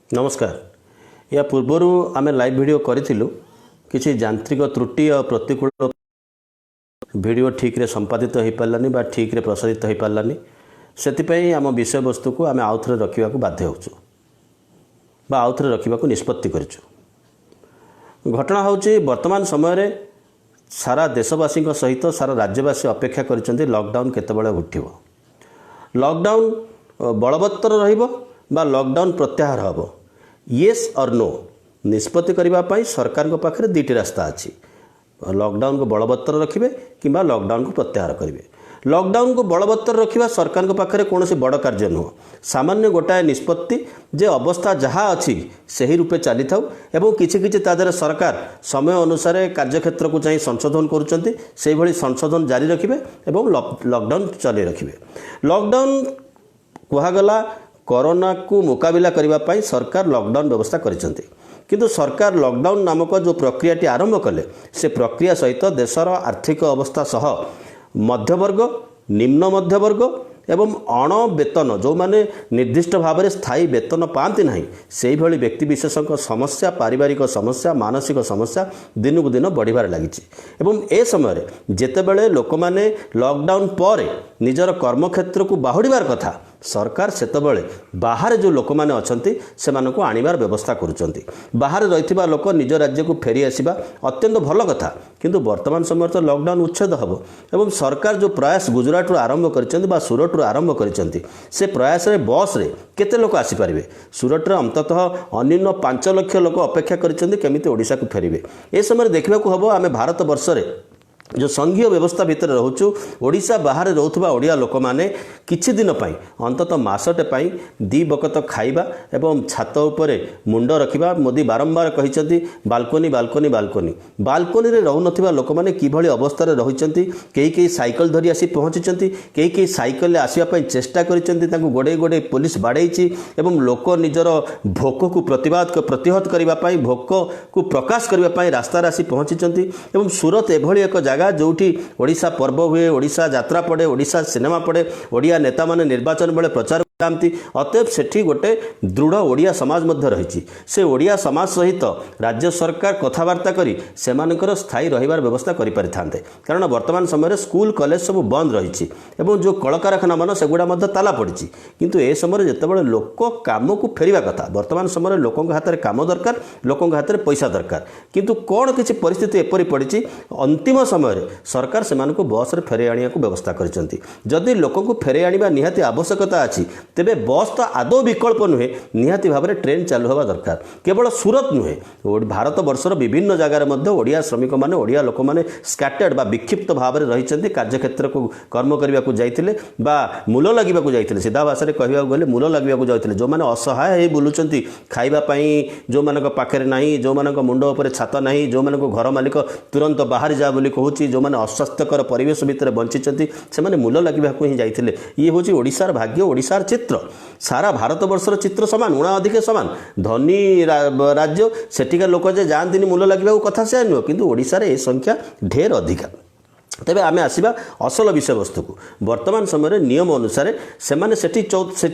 नमस्कार। या पूर्वर आम लाइव वीडियो करूँ किसी यांत्रिक त्रुटि और प्रतिकूल वीडियो ठीक रे संपादित हो पारानी बा ठीक रे प्रसारित हो पारानी से आम विषय वस्तु को आम आउ थे रखा बाध्य होचु बा आउ थे रखा निष्पत्ति करूँ। घटना हूँ वर्तमान समय सारा देशवासी सहित सारा राज्यवासी अपेक्षा कर लॉकडाउन केतबेले उठिबो, लॉकडाउन बलवत्तर रहिबो बा लॉकडाउन प्रत्याहार हम येस और नो निष्पत्ति करने सरकार को पाखे दुईट रास्ता अच्छी। लॉकडाउन को बलवत्तर रखिए कि लॉकडाउन को प्रत्याहार करेंगे। लॉकडाउन को बलवत्तर रखा सरकार पाखे कौन बड़ कार्य नुह, सामान्य गोटाए निष्पत्ति जे अवस्था जहाँ अच्छी से रूपे चली था एवं किछि तादर सरकार समय अनुसार कार्यक्षेत्र को चाहिए संशोधन करुँच संशोधन जारी रखिए एवं लॉकडाउन चल रखिए। लॉकडाउन कहगला कोरोना को मुकाबिला करने सरकार लॉकडाउन व्यवस्था करिसेंती, किंतु सरकार लॉकडाउन नामक जो प्रक्रियाटी आरंभ कले से प्रक्रिया सहित देशर आर्थिक अवस्था सह मध्यवर्ग निम्न मध्यवर्ग एवं अण वेतन जो माने निर्दिष्ट भाव में स्थायी वेतन पाती ना से भली व्यक्तिविशेष समस्या पारिवारिक समस्या मानसिक समस्या दिन को दिन बढ़िबार लगी। एवं ए समय जेतेबेले लोक माने लॉकडाउन पर निजर कर्मक्षेत्र को बाहुड़बार कथा सरकार सेतबेले बाहर जो लोक मैंने अच्छा से आणवार व्यवस्था करुँच। बाहर रही लोक निज राज्य को फेरी आसवा अत्यंत भल कथा, किंतु वर्तमान समय तो लॉकडाउन उच्छेद हम एवं सरकार जो प्रयास गुजरात आरंभ कर सूरत आरंभ कर से प्रयास रे बस रे केते लोक आसीपारे। सूरत अंततः अन्यून 5 लाख लोक अपेक्षा करमी ओडिशा को फेरवे। ए समय देखा हम आम भारत वर्ष जो संघीय व्यवस्था भितर रोचु ओडिशा बाहर रोथुबा ओडिया लोक माने किछि दिन पाई अंततः मासटे पाई दी बकत खाइबा एवं छात उपरे मुंड रखिबा। मोदी बारंबार कहिसंती बालकोनी बालकोनी बालकोनी बालकोनी रे रहु नथिबा लोक माने किभली अवस्था रे रहिसंती। केही साइकल धरी आसी पहुंचिसंती, केही साइकल ले आसीबा पई चेष्टा करिसंती, तांको गोडे गोडे पुलिस बाड़ेइछि एवं लोक निजर भोक को प्रतिहत करबा पई भोक को प्रकाश करबा पई रास्ता रे आसी पहुंचिसंती। एवं सूरत एभली एक जगह जोठी ओडिशा पर्व हुए, ओडिशा यात्रा पड़े, ओडिशा सिनेमा पड़े, ओडिया नेता माने निर्वाचन बेले प्रचार करती। अतएव सेठी गोटे दृढ़ ओडिया समाज मध्य रही से ओडिया समाज सहित राज्य सरकार कथबार्ता करी सेमानकर स्थायी रहिबार व्यवस्था करि पारि थांते। कारण वर्तमान समय स्कूल कॉलेज सब बंद रही एवं जो कलकारखाना मान सेगुड़ा मध्य ताला पड़ी, किंतु ए समय जितेबाला लोक काम को फेरिबा कथा वर्तमान समय लोकों हाथ में काम दरकार, लोकों हाथ में पैसा दरकार, किंतु कौन किसी परिस्थिति एपरी पड़ी अंतिम समय सरकार से बस रे फेरे आनिया को व्यवस्था करिसेंती। जदि लोकों को फेरे आनिबा निहाती आवश्यकता अछि तेबे बस तो आदौ विकल्प नुहे, निहाती भाव में ट्रेन चालू हवा दरकार। केवल सूरत नुहे भारत वर्षर विभिन्न जगार मध्य ओडिया श्रमिक माने ओडिया लोक माने स्कैटर्ड बा विक्षिप्त भाव में रही कार्यक्षेत्र को कर्म करने को जाइतिले बा मूल लगिबा को जाइतिले। सीधा भाषा में कहवा गले मूल लगिबा को जाइतिले। जो माने असहाय हे बुलुचंती खाइबा पई, जो मानक पाखरे नाही, जो मानक मुंड ऊपर छात नाही, जो मानक घर मालिक तुरंत बाहर जा बोली कहूची, जो माने अस्वास्थ्यकर परिवेश भितर बंचिचंती से मूल लगिबा को ही जाइतिले। ये होची ओडिशार भाग्य, ओडिशार चित्र। सारा भारत वर्षर चित्र सामान उणा अधिके सामान धनी राज्य सेठिका लोक जे जानती मूल लगे कथा से नुह, किंतु ओडिशा रे ए संख्या ढेर अधिका। तेबे आमे आसीबा असल विषय वस्तु को। वर्तमान समय नियम अनुसार सेमाने सेठी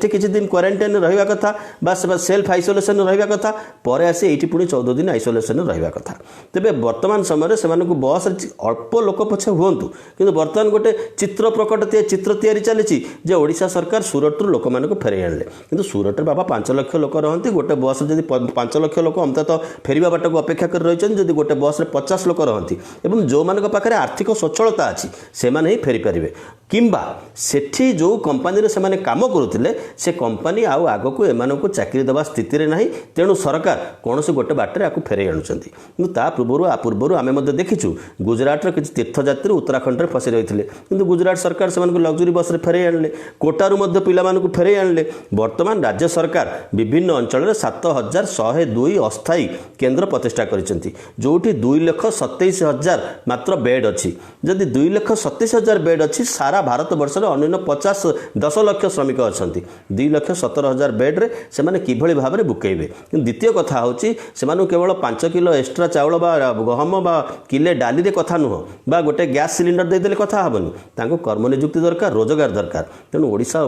किछि दिन क्वारंटाइन रहिबा कथा बा सेल्फ आइसोलेशन रहिबा कथा, परे आसी एठी पुणी 14 दिन आइसोलेशन रहिबा कथा। तेबे वर्तमान समय सेमाने को बस अल्प लोक पछे हुंतु, किंतु वर्तमान गोटे चित्र प्रकट चित्र तैयारी चली जे ओडिशा सरकार सूरत लोक माने को फेरै आनले, किंतु सूरत बाबा 5 लाख लोक रहंती। गोटे बस जदि 5 लाख लोक अंततः फेरिबा बाट को अपेक्षा कर रहिछन, जदि गोटे बस रे 50 लोक रहंती एवं जो मानक पाखरे आर्थिक सचल अच्छी से माने ही फेरी पारे किंबा सेठी जो कंपानी रे से माने काम करुथिले से कंपानी आउ आगो को एमानन को चाकरी देवा स्थिति रे नाही। तेणु सरकार कौन से गोटे बाटर आपको फेरे आणुचंती। किंतु ता पूर्व आमे मध्य देखिछु गुजरात रे किछि तीर्थयात्री उत्तराखंड रे फसी रहिथिले, किंतु गुजरात सरकार से मानक लग्जरी बस रे फेरे आणले, कोटारू मध्य पिला मानक फेरे आणले। वर्तमान राज्य सरकार विभिन्न अंचल रे 7102 अस्थायी केन्द्र प्रतिष्ठा करिसेंती, जोठी 2,27,000 मात्र बेड अछि। जदि जदि 2,37,000 बेड अच्छी सारा भारत वर्ष अन्य 10 लाख श्रमिक अच्छा 2,17,000 बेड्रे से किभली भाव में बुकेबे। द्वितीय कथा हूँ से केवल 5 किलो एक्सट्रा चाउल गहम बा किले डाली कथा नुह बा गोटे गैस सिलिंडर देदेले कथा हेनी कर्म निजुक्ति दरकार रोजगार दरकार। तेणु ओडिशा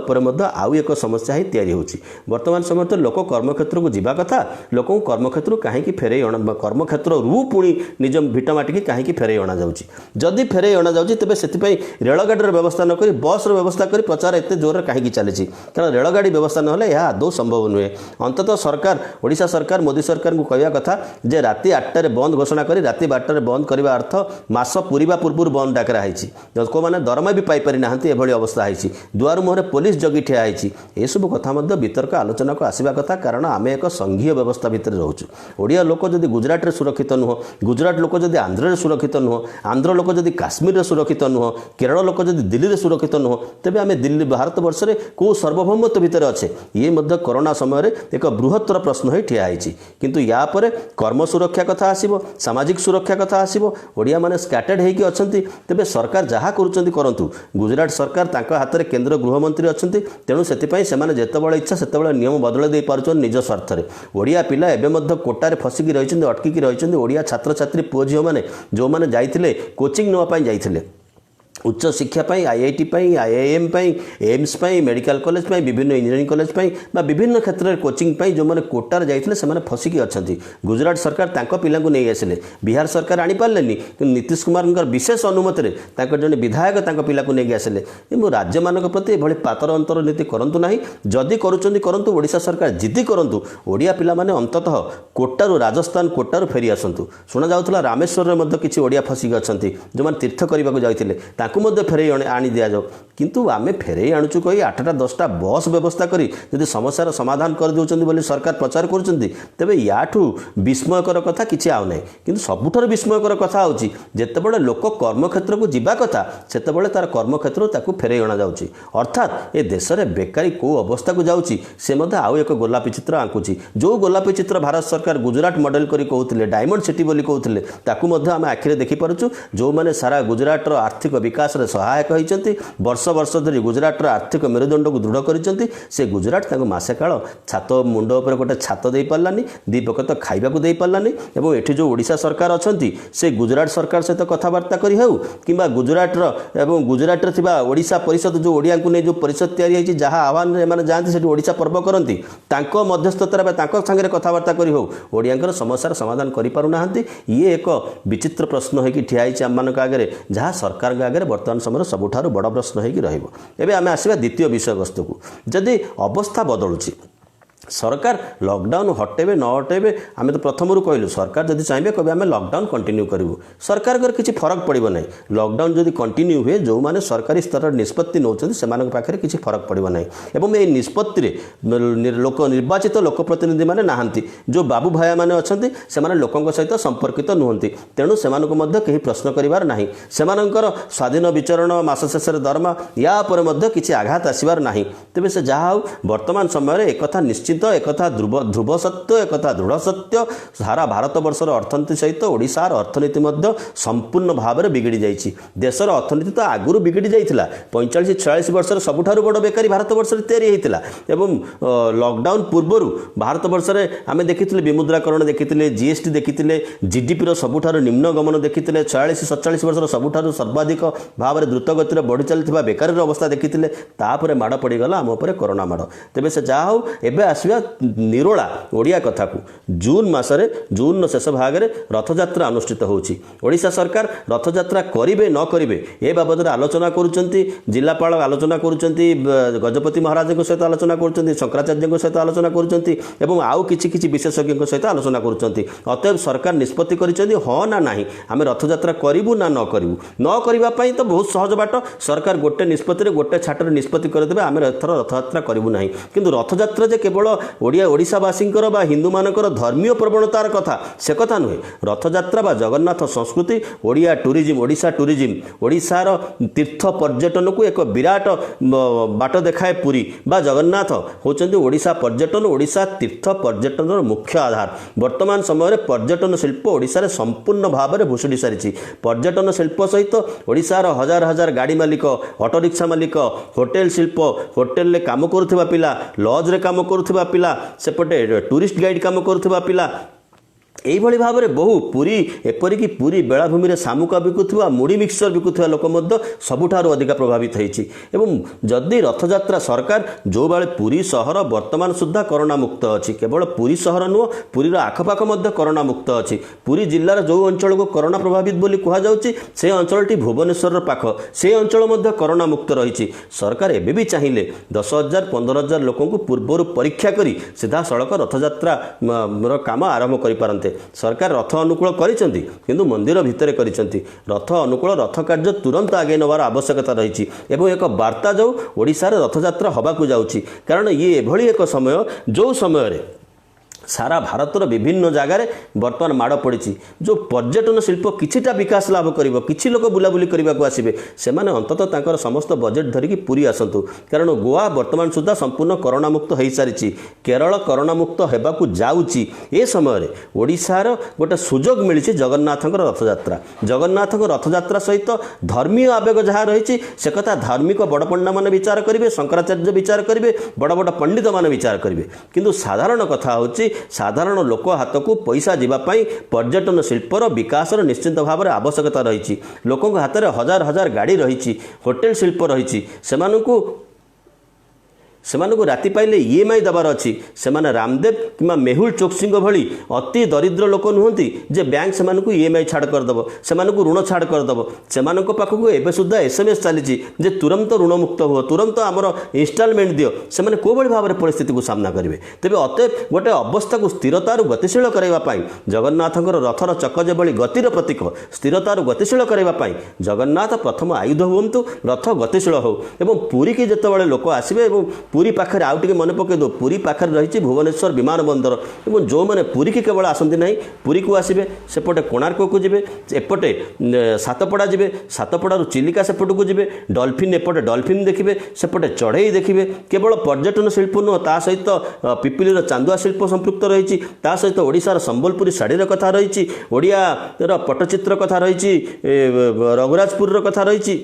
आउ एक समस्या ही तैयारी होची। वर्तमान समय तो लोक कर्मक्षेत्र को जीवा कथा लोक कर्मक्षेत्र कहीं फेरे कर्मक्षेत्र रू पुणी निज भिटमाटी की कहीं फेरे अणा जाउची। जदि फेरे अणा जाउची तेबे सेतिपई रेलगाड़ी व्यवस्था न करी बस व्यवस्था करी प्रचार एते जोर कहीं चली कारण रेलगाड़ी व्यवस्था ना यह आदौ संभव नुहे। अंततः सरकार ओडिशा सरकार मोदी सरकार को कहवा कथा जे राति 8टारे बंद घोषणा करी राति 12टारे बंद करने अर्थ मास पूरीबा पूर्व बंद डाकरा है लोक मैंने दरमा भी पाइपारि ना एभली अवस्था है दुआर मुहर पुलिस जगी ठिया है यह सब कथा वितर्क आलोचना को आसवा कथा कारण आम एक संघीय व्यवस्था भितर रोचु। ओडिया लोक जदि गुजरात सुरक्षित नुह गुजरात लोक जदि आंध्र सुरक्षित नुह आंध्र लोक जदि काश्मीर सुरक्षित नुह केरल लोक जदि दिल्ली में सुरक्षित नुह तेज आम दिल्ली भारत वर्ष में कौ सर्वभौमत्व भितर अच्छे ये कोरोना समय एक बृहत्तर प्रश्न ही ठिया है किंतु या पर कर्म सुरक्षा कथा आसीबो सामाजिक सुरक्षा कथा आसीबो ओडिया माने स्कैटर्ड होइकी अछंती तेबे सरकार जहाँ करूछंती करंतु। गुजरात सरकार तांका हाथ में केंद्र गृहमंत्री अछंती तेणु सेतिपई सेमाने जेतेबेले इच्छा सेतेबेले नियम बदल दे पारुछन निज स्वार्थरे। ओडिया पिला एबे मध्य कोटारे फसिकी रहिछंती अटकिकी रहिछंती ओडिया छात्र छात्री पुओ झियो माने जो माने जाइथिले कोचिंग नवा पई जाइथिले उच्च शिक्षा IIT IIM AIIMS medical college विभिन्न इंजीनियरिंग कॉलेज विभिन्न क्षेत्र में कोचिंग जो मैंने कोटार जाते से फसिकी अच्छा। गुजरात सरकार तांको पिला नहीं आसिले बिहार सरकार आनीपारे कि नीतीश कुमार विशेष अनुमति जड़े विधायक पिला नहीं आसिले राज्य मान प्रति ये पातर अंतर नीति करूँ ना जदि करूँ ओडिशा सरकार जिद्दी करूँ ओडिया पिला माने अंततः कोटारू राजस्थान कोटारू फेरी आसतु। शुणा जाऊला रामेश्वर में किसी ओडिया फसिकी अच्छा जो मैंने तीर्थ करने जाते फेरे आनी दि जाओ किंतु आमे फेरे आणुचु कही 8टा 10टा बस व्यवस्था करी यदि समस्यार समाधान कर दउचंदी बोली सरकार प्रचार करूचंदी तेबे याठू विस्मयकर कथा किछि आउ नै। किंतु सबुठार विस्मयकर कथा होची जेतेबेले लोक कर्मक्षेत्र को जीवा कथा सेतेबेले तार कर्मक्षेत्र ताकू फेरे अणा जाउची अर्थात ए देश रे बेकारी को अवस्था को जाउची से मध्ये आउ एक गोलापी चित्र आंकुची। जो गोलापी चित्र भारत सरकार गुजरात मॉडल करी कहउथिले डायमंड सिटी बोली कहउथिले ताकू मध्ये आमे आखिरे देखि पारुचु जो माने सारा गुजरात रो आर्थिक विकास रे सहायक होइचंती वर्ष वर्ष धरी गुजरात रो आर्थिक मेरुदंड को दृढ़ करिचंती से गुजरात ताको मासे काल छात मुंड उपर गोटे छात दे पारलानी दीपक तो खाइबा को दे पारलानी एवं एठी जो ओडिशा सरकार अछंती से गुजरात सरकार सहित कथबार्ता करी हेउ किंबा गुजरात रो एवं गुजरात रे थिबा ओडिशा परिषद जो ओडिया को नै जो परिषद तयारी होइची जहा आह्वान रे माने जानती सेठी ओडिशा पर्व करंती तांको मध्यस्थतार बा तांको संगे कथबार्ता करी हेउ ओडियांकर समस्यार समाधान करि पारु नाहंती। ये एक विचित्र प्रश्न होइकी ठिया आइछि आम मानक आगे जहाँ सरकार आगे वर्तमान समय सबुठारु बड़ प्रश्न होइकी रहिबो। एबे आमे आसीबा द्वितीय विषय वस्तु को जदि अवस्था बदलुची सरकार लॉकडाउन हटेबे न हटेबे आम तो प्रथम कहलु सरकार जदि चाहिए कभी आम लॉकडाउन कंटिन्यू करूँ सरकार किसी फरक पड़ो ना लॉकडाउन जदि कंटिन्यू हुए जो मैंने सरकारी स्तर निष्पत्ति नौकरी से पाखे किसी फरक पड़ो ना एवं ये निष्पत्ति लोक निर्वाचित लोक प्रतिनिधि मैंने नहांती जो बाबू भाई मैंने अच्छा से लोकों सहित संपर्कित नुहति तेणु से कहीं प्रश्न करार ना से स्वाधीन विचरण मास शेष दरमा या किसी आघात आसबार ना तेज से जहाँ वर्तमान समय एक निश्चित एक ध्रुव सत्य एक दृढ़ सत्य सारा भारत वर्षर अर्थनीति सहित ओडिशार अर्थनीति संपूर्ण भाव में बिगड़ी जाइए। देशर अर्थनीति तो आगुरी बिगड़ी जाइए 45-46 वर्षर सबुठारु बड़ बेकारी भारत वर्ष तैयारी होता एवं लॉकडाउन पूर्वर भारत वर्ष में आम देखी विमुद्राकरण देखी जीएसटी देखी जीडीपी सबुठारु निम्न गमन देखी 46-47 वर्षर सबुठारु सर्वाधिक भाव में द्रुत गति बढ़ी चलता बेकारी अवस्था देखी माड़ पड़गला आम उपर कोरोना माड़। तेज से जहाँ हो एवं आसवा निरोला ओडिया कथा को जून मासरे जून शेष भाग में रथयात्रा अनुष्ठित होची। ओडिशा सरकार रथयात्रा करिवे न करिवे ए बाबद आलोचना करुचंती जिलापाल आलोचना करुचंती गजपति महाराज सहित आलोचना करुचंती शंकराचार्य सहित आलोचना करुचंती एवं आउ किछि विशेषज्ञ सहित आलोचना करुचंती। अतएव सरकार निष्पत्ति करिचंती हाँ ना नाही आम रथयात्रा करिवु ना न करिवु न करिवा पई तो बहुत सहज बाट सरकार गोटे निष्पत्ति गोटे छाटर निष्पत्ति करदेबे आम एथर रथयात्रा करिवु नाही किंतु रथयात्रा जे केवल केवल ओडिशावासींकर बा हिंदू मानकर धर्मीय प्रवणतार कथा से कथा नुहे। रथयात्रा बा जगन्नाथ संस्कृति ओडिया टूरिज्म ओडिशा टूरिज्म ओडिशार तीर्थ पर्यटन को एक विराट बाट देखाए पुरी बा जगन्नाथ होचंदी ओडिशा पर्यटन ओडिशा तीर्थ पर्यटन मुख्य आधार। वर्तमान समय पर्यटन शिल्प ओडिशा रे संपूर्ण भाव में भुशुड़ी सारी। पर्यटन शिल्प सहित ओडिशार हजार हजार गाड़ी मालिक ऑटो रिक्शा मालिक होटेल शिल्प होटेल रे काम करुवा पिला लॉज रे काम करुवा पिला सेपटे टूरिस्ट गाइड काम करुवा पिला यही भाव में बहु पुरी एपरिकी पुरी बेलाभूमि में शामुका बिकुवा मुड़ी मिक्सचर बिकुवा लोक सबुठार अधिक प्रभावित होती। जदि रथयात्रा सरकार जो बेले पुरी सहर वर्तमान सुधा कोरोना मुक्त अच्छी केवल पुरी सहर नुह पुरीर आखपाख कोरोना मुक्त अच्छी। पुरी जिलार जो अंचल को कोरोना प्रभावित बोली कहुच्छी से अंचलटी भुवनेश्वर पाख से अंचल कोरोना मुक्त रही। सरकार एबे भी चाहिए 10,000 15,000 लोक पूर्वर परीक्षा कर सीधा सड़क रथयात्रा काम आरंभ कर सरकार रथ अनुकूल करिसेंती किंतु मंदिर भितर करिसेंती। रथ अनुकूल रथ कार्य तुरंत आगे नवार आवश्यकता रही एवं एक वार्ता जो ओडिशा रे रथयात्रा हबाकू जाउची कारण ये एभली एक समय जो समय सारा भारतर विभिन्न जगार बर्तमान माड़ पड़ी जो पर्यटन शिल्प किछिटा विकास लाभ कर किछि लोक बुलाबुली करने को आसबे से अंततः तांकर समस्त बजेट धरिकी पुरी आसतु कारण गोवा वर्तमान सुधा संपूर्ण कोरोना मुक्त हो सारी। केरल कोरोना मुक्त होगाकू जाउची ए समय ओडिशार गोटे सुजोग मिली जगन्नाथ रथयात्रा। जगन्नाथ रथयात्रा सहित धर्मीय आवेग जहाँ रही से कथा धार्मिक बड़ पंडा मान विचार करेंगे शंकराचार्य विचार करेंगे बड़ बड़ पंडित मान विचार करेंगे किंतु साधारण कथा होची साधारण लोक हाथ को पैसा जीवाई पर्यटन शिल्पर विकासर निश्चित भाव में आवश्यकता रही। लोकों हाथ में हजार हजार गाड़ी रही होटेल शिल्प रही सेमानकु राति पाइले ईएमआई दबार अच्छी से रामदेव कि मेहुल चोक्सी भली अति दरिद्र लोक नुहति जे बैंक से ईएमआई छाड़ करदेव से ऋण छाड़ करदेव से पाखक एवं सुधा एसएमएस चली जे तुरंत ऋण मुक्त हुआ तुरंत आमर इनस्टॉलमेंट दियो से कौभली भाव में परिस्थिति को सामना करेंगे। तेज अतएव गोटे अवस्था को स्थिरतार गतिशील करने जगन्नाथ रथर चक जो गतिर प्रतीक स्थिरतार गतिशील करने जगन्नाथ प्रथम आयुध हुंतु रथ गतिशील हो एवं पुरी की जिते लोक आसवे पुरी पाखे आउ टे मन पकई दो पुरी पाखे रही भुवनेश्वर विमान बंदर और जो मैंने पुरी की केवल आसती ना पुरी को आसबे सेपटे कोणार्क को जी एपटे सातपड़ा जी सातपड़ारू चिलिका सेपट को जी डॉल्फिन एपटे डॉल्फिन देखिए सेपटे चढ़ई देखिए केवल पर्यटन शिल्प नुह ता सहित पिपिलीर चांदुआ शिल्प संपृक्त रही सहित ओडिशार संबलपुरी शाढ़ीर कथा रही ओडियार पट्टचित्र कथा रही रघुराजपुर कथा रही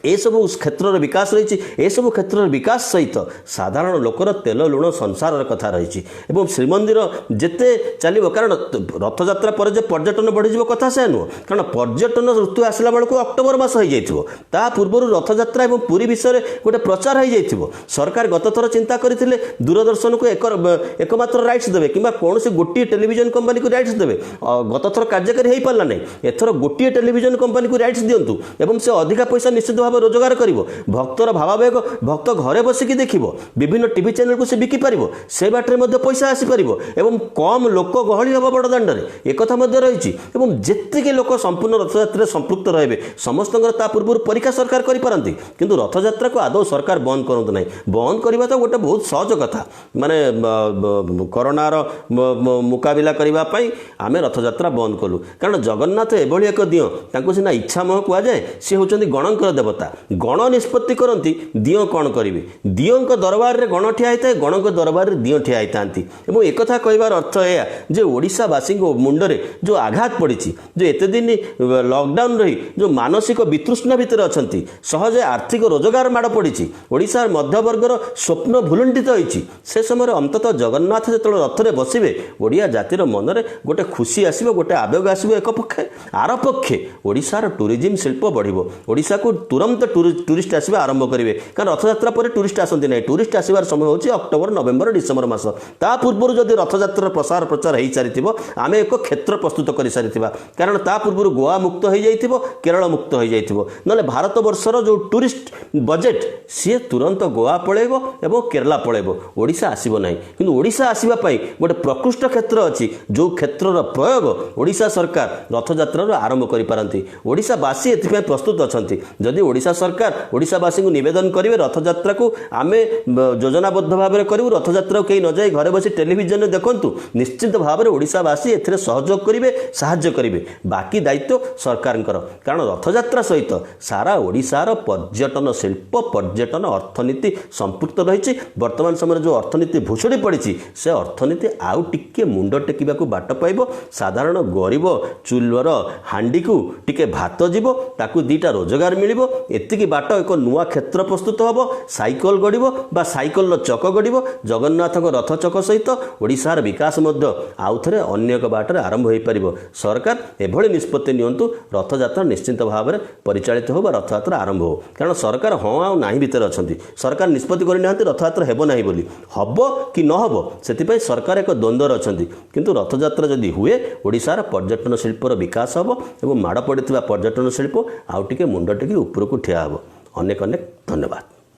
एसबू क्षेत्र विकास रही सब क्षेत्र विकास सहित साधारण लोकर तेल लुण संसार कथा रही श्रीमंदिर जिते चलो कारण रथयात्रा पर जे पर्यटन बढ़ी कथा से नुह कारण पर्यटन ऋतु आसला बेलू अक्टोबर मास हो पूर्व रथयात्रा और पुरी विषय गोटे प्रचार हो जाइए। सरकार गत थर चिंता करते दूरदर्शन को एकमात्र राइट्स देवे कि कौन से गोटे टेलीविजन कंपनी को राइट्स देवे गत थर कार्यकारी हो पारा ना एथर गोटे टेलीविजन कंपनी को राइट्स दिंतु और से अधिका पैसा निश्चित भाव रोजगार कर भक्तर भावावेग भक्त घरे बसिकी देख विभिन्न टीवी चैनल को से बिकी पार से बाटे पैसा आसीपर एवं कम लोक गहली हम बड़ दाण्ड एक रही जी लोक संपूर्ण रथयात्रा संपृक्त रहे समस्त पूर्व परीक्षा सरकार करपारती किंतु रथयात्रा को आदौ सरकार बंद करूँ ना बंद करवा तो गोटे बहुत सहज कथा माने कोरोनार मुकाबिला करने आम रथयात्रा बंद कलु कारण जगन्नाथ एभली एक दियो सीना इच्छामह कहुए सी होती गणकर देवता गण निष्पत्ति करती दियो कौन करेंगे दियों दरबार में गण ठिया होता है गण के दरबार में दियो ठिया होता एक कहबार अर्थ यह ओडिशावासी मुंडरे जो आघात पड़ी जो एत दिन लॉकडाउन रही जो मानसिक वितृष्णा भितर अच्छा सहजे आर्थिक रोजगार माड़ पड़ी ओडिशा मध्यवर्गर स्वप्न भुलुंठित होती से समय अंततः जगन्नाथ जो रथरे बसवे ओडिया जातिर मनरे गोटे खुशी आसो गोटे आवेग आसो एक पक्षे आर पक्षे ओडिशार टूरिज्म शिल्प बढ़िबो ओडिशा को तुरंत टूरिस्ट आसवा आरंभ करेंगे कारण रथयात्रा पर टूरिस्ट आसती ना टूरिस्ट आसबार समय होची अक्टोबर नवेम्बर डिसेम्बर मास ता पूर्व जदि रथयात्रा प्रसार प्रचार हो सारी आम एक क्षेत्र प्रस्तुत कर सारी कारण ता पूर्व गोवा मुक्त हो जाइथिबो केरल मुक्त हो जाइथिबो नले भारत वर्षर जो टूरिस्ट बजेट सी तुरंत गोवा पळेबो एवं केरला पळेबो ओडिशा आसीबो नाही किंतु ओडिशा आसीबा पई गोटे प्रकृष्ट क्षेत्र अछि जो क्षेत्रर प्रयोग ओडिशा सरकार रथयात्रा आरंभ करि पारंती ओडिशावासी एथि प्रस्तुत अछंती जदि ओडिशा सरकार ओडिशावासी को निवेदन करेंगे रथयात्रा को आम योजनाबद्ध भाव में करूँ रथयात्रा कहीं न जाए घरे बसी टेलीविजन देखूँ निश्चित भाव में ओडिशावासी एथिरे सहयोग करेंगे साहाय्य करेंगे बाकी दायित्व सरकार कारण रथयात्रा सहित सारा ओडिशार पर्यटन शिल्प पर्यटन अर्थनीति संपृक्त रही वर्तमान समय जो अर्थनीति भुशुड़ी पड़ी से अर्थनीति आउ टिके मुंड टेकिबा बाट पाइब साधारण गरीब चूलर हांडी को टिके भात जीव ताकू दीटा रोजगार मिल एतिकी बाट एक नुआ क्षेत्र प्रस्तुत हम साइकल गढ़ बा साइकल चक गढ़ जगन्नाथ रथ चक सहित ओडिशार विकास आउ थे अन्य एक बाटर आरंभ हो पार सरकार एभली निष्पत्ति नियंतु रथयात्रा निश्चित भाव में परिचालित हो रथयात्रा आरंभ हो कारण सरकार हाँ आउ नाही भितर अच्छा सरकार निष्पत्ति करना रथयात्रा हेब ना बोली हब कि न हब से सरकार एक द्वंद्वर अच्छा किंतु रथयात्रा जदि हुए ओडिशार पर्यटन शिल्पर विकास हम और माड़ पड़ता पर्यटन शिल्प आउ टिके मुंड टेकी उपरकू ठिया हम अनेक अनेक धन्यवाद।